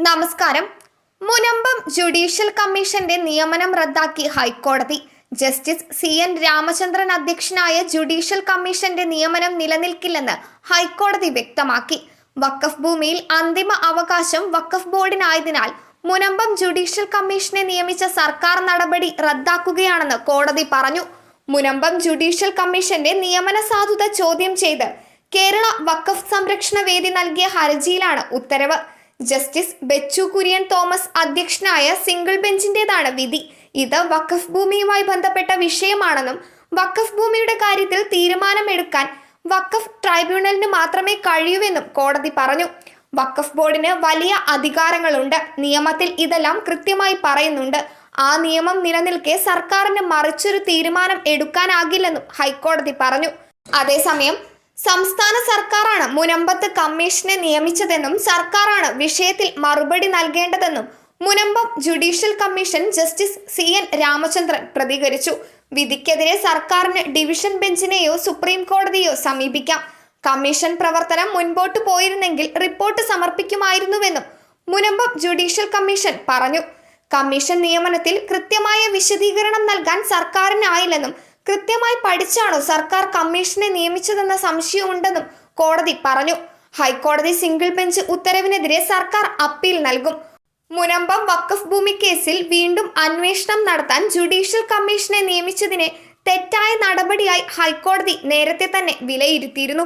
നമസ്കാരം. മുനമ്പം ജുഡീഷ്യൽ കമ്മീഷന്റെ നിയമനം റദ്ദാക്കി ഹൈക്കോടതി. ജസ്റ്റിസ് CN രാമചന്ദ്രൻ അധ്യക്ഷനായ ജുഡീഷ്യൽ കമ്മീഷന്റെ നിയമനം നിലനിൽക്കില്ലെന്ന് ഹൈക്കോടതി വ്യക്തമാക്കി. വഖഫ് ഭൂമിയിൽ അന്തിമ അവകാശം വഖഫ് ബോർഡിനായതിനാൽ മുനമ്പം ജുഡീഷ്യൽ കമ്മീഷനെ നിയമിച്ച സർക്കാർ നടപടി റദ്ദാക്കുകയാണെന്ന് കോടതി പറഞ്ഞു. മുനമ്പം ജുഡീഷ്യൽ കമ്മീഷന്റെ നിയമന സാധുത ചോദ്യം ചെയ്ത് കേരള വഖഫ് സംരക്ഷണ വേദി നൽകിയ ഹർജിയിലാണ് ഉത്തരവ്. ജസ്റ്റിസ് ബെച്ചു കുര്യൻ തോമസ് അധ്യക്ഷനായ സിംഗിൾ ബെഞ്ചിന്റേതാണ് വിധി. ഇത് വഖഫ് ഭൂമിയുമായി ബന്ധപ്പെട്ട വിഷയമാണെന്നും വഖഫ് ഭൂമിയുടെ കാര്യത്തിൽ തീരുമാനമെടുക്കാൻ വഖഫ് ട്രൈബ്യൂണലിന് മാത്രമേ കഴിയൂവെന്നും കോടതി പറഞ്ഞു. വഖഫ് ബോർഡിന് വലിയ അധികാരങ്ങളുണ്ട്. നിയമത്തിൽ ഇതെല്ലാം കൃത്യമായി പറയുന്നുണ്ട്. ആ നിയമം നിലനിൽക്കെ സർക്കാരിന് മറിച്ചൊരു തീരുമാനം എടുക്കാനാകില്ലെന്നും ഹൈക്കോടതി പറഞ്ഞു. അതേസമയം സംസ്ഥാന സർക്കാരാണ് മുനമ്പത്ത് കമ്മീഷനെ നിയമിച്ചതെന്നും സർക്കാരാണ് വിഷയത്തിൽ മറുപടി നൽകേണ്ടതെന്നും Munambam judicial commission justice CN Ramachandran പ്രതികരിച്ചു. വിധിക്കെതിരെ സർക്കാരിന് ഡിവിഷൻ ബെഞ്ചിനെയോ സുപ്രീം കോടതിയോ സമീപിക്കാം. കമ്മീഷൻ പ്രവർത്തനം മുൻപോട്ട് പോയിരുന്നെങ്കിൽ റിപ്പോർട്ട് സമർപ്പിക്കുമായിരുന്നുവെന്നും മുനമ്പം ജുഡീഷ്യൽ കമ്മീഷൻ പറഞ്ഞു. കമ്മീഷൻ നിയമനത്തിൽ കൃത്യമായ വിശദീകരണം നൽകാൻ സർക്കാരിനായില്ലെന്നും കൃത്യമായി പഠിച്ചാണോ സർക്കാർ കമ്മീഷനെ നിയമിച്ചതെന്ന സംശയമുണ്ടെന്നും കോടതി പറഞ്ഞു. ഹൈക്കോടതി സിംഗിൾ ബെഞ്ച് ഉത്തരവിനെതിരെ സർക്കാർ അപ്പീൽ നൽകും. മുനമ്പം വഖഫ് ഭൂമി കേസിൽ വീണ്ടും അന്വേഷണം നടത്താൻ ജുഡീഷ്യൽ കമ്മീഷനെ നിയമിച്ചതിനെ തെറ്റായ നടപടിയായി ഹൈക്കോടതി നേരത്തെ തന്നെ വിലയിരുത്തിയിരുന്നു.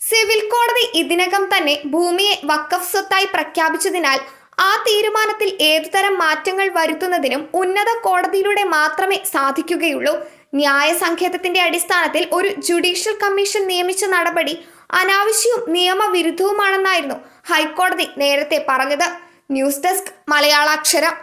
സിവിൽ കോടതി ഇതിനകം തന്നെ ഭൂമിയെ വഖഫ് സ്വത്തായി പ്രഖ്യാപിച്ചതിനാൽ ആ തീരുമാനത്തിൽ ഏതുതരം മാറ്റങ്ങൾ വരുത്തുന്നതിനും ഉന്നത കോടതിയിലൂടെ മാത്രമേ സാധിക്കുകയുള്ളൂ. ന്യായസങ്കേതത്തിന്റെ അടിസ്ഥാനത്തിൽ ഒരു ജുഡീഷ്യൽ കമ്മീഷൻ നിയമിച്ച നടപടി അനാവശ്യവും നിയമവിരുദ്ധവുമാണെന്നായിരുന്നു ഹൈക്കോടതി നേരത്തെ പറഞ്ഞത്. News desk മലയാളാക്ഷരം.